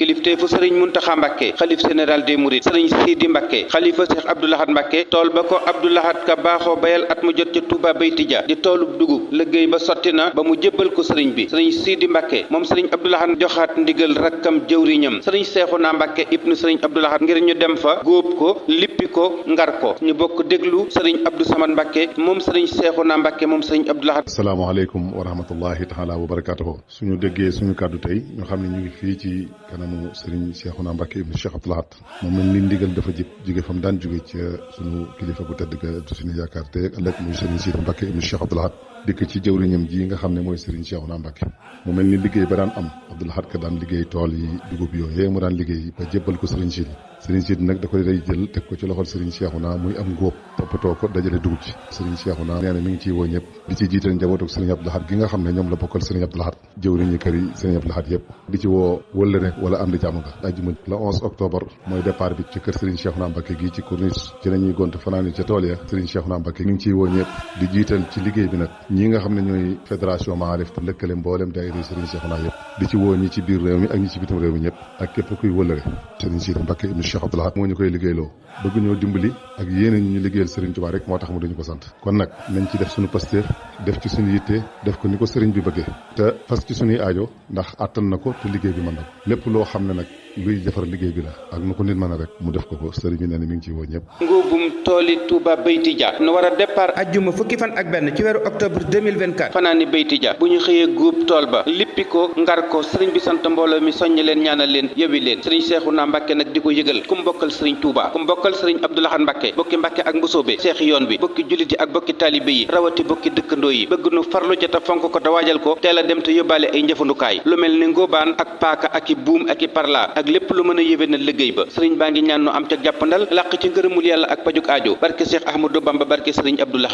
kilifteefu sëriñ Muntaxa Mbàkke xalif général des mourides sëriñ Sidi Mbàkke xalifa Cheikh Abdou Lahad Mbàkke tool ba ko Abdou Lahad Ka baaxoo bayal at mu jot ca Touba Bayti Dia di toolub dugub liggéey ba sotti na ba mu jébbal ko sëriñ bi sëriñ Sidi Mbàkke moom sëriñ Abdou Lahad joxaat ndigal rakkam jëwriñam sëriñ Seexuna Mbàkke ibnu sëriñ Abdou Lahad ngir ñu dem fa góob ko lippi ko ngar ko ñu bokk déglu sëriñ Abdou Samad Mbàkke moom sëriñ Seexuna Mbàkke moom sëriñ Abdou Lahad. asalaamaaleykum wa rahmatullahi taala wa barakatuhu. suñu déggee suñu kàddu tey ñu xam ne ñu ngi fii ci kanamu sëriñ Seexuna Mbàkke ibnu Cheikh Abdou Lahad moom lañ li ndigal dafa jóge fa mu daan jóge ci suñu kilifa gu tedd ga suñu yaakaar te ëllëg muy sëriñ Sidi Mbàkke ibnu Cheikh Abdou Lahad dikk ci jëwriñam ji nga xam ne mooy sëriñ Seexuna Mbàkke mu mel ni liggéey ba daan am Abdou Lahad Ka daan liggéey tool yi dugub yooyu mu daan liggéey ba jébbal ko sëriñ Sidi nag da koy day jël teg ko ci loxol sëriñ Seexuna muy am ngóob toppatoo ko dajale dugub ci sëriñ Seexuna nee na mi ngi ciy woo ñëpp di ci jiital njabootu sëriñ Abdou Lahad gi nga xam ne ñoom la bokkal sëriñ Abdou Lahad jëwriñi kër yi sëriñ Abdou Lahad yëpp di ci woo wëllëre wala am di jàmm ga ajjuma le 11 octobre mooy départ bi ci kër sëriñ Seexuna Mbàkke gi ci corniche ci lañuy gont fanaani ca tool ya sëriñ Seexuna Mbàkke mi ngi ciy woo ñëpp di jiital ci liggéey bi nag ñi nga xam ne ñooy fédération Maarif te lëkkale mboolem daayira sëriñ Seexuna yëpp di ci woo ñi ci biir réew mi ak ñi ci bitim réew mi ñëpp ak képp kuy wëllëre sëriñ Sidi Mbàkke ibnu Cheikh Abdou Lahad moo ñu koy liggéeyloo bëgg ñoo dimbali ak yéene ñu liggéeyal sëriñ Tuubaa rek moo tax mu dañu ko sant kon nag nañ ci def suñu pastéef def ci suñu yitte def ko ni ko sëriñ bi bëggee te fas ci suñuy aajo ndax àttan na ko te liggéey bi mën na ko lépp loo xam ne nag luy defar liggéey bi la ak nu ko nit mën a rek mu def ko sëriñ bi nee na mi ngi ciy woo ñëpp. ngóobum tooli Touba Bayti Dia nu war a départ ajjuma fukki fan ak benn ci weeru octobre 2024 fanaani Bayti Dia bu ñu xëyee góob tool ba lippi ko ngar ko sëriñ bi sant mbooloo mi soññ leen ñaanal leen yëwi leen sëriñ Seexuna Mbàkke nag di ko yëgal ku mbokkal sëriñ Touba ku mbokkal sëriñ Abdou Lahad Mbàkke bokki Mbàkke ak mbusoobe seexi yoon bi bokki jullit yi ak bokki taalibe yi rawati bokki dëkkandoo yi bëgg nu farlu ca te fonk ko te waajal ko teel a dem te yóbbaale ay njëfandukaay lu mel ni ngóobaan ak paaka ak i buum ak i parla ak lépp lu mën a yéwé na liggéey ba sëriñ baa ngi ñaan nu am ca jàppandal làq ci ngërëmul yàlla ak pajuk aajo barke Cheikh Ahmadou Bamba barke sëriñ Abdou Lahad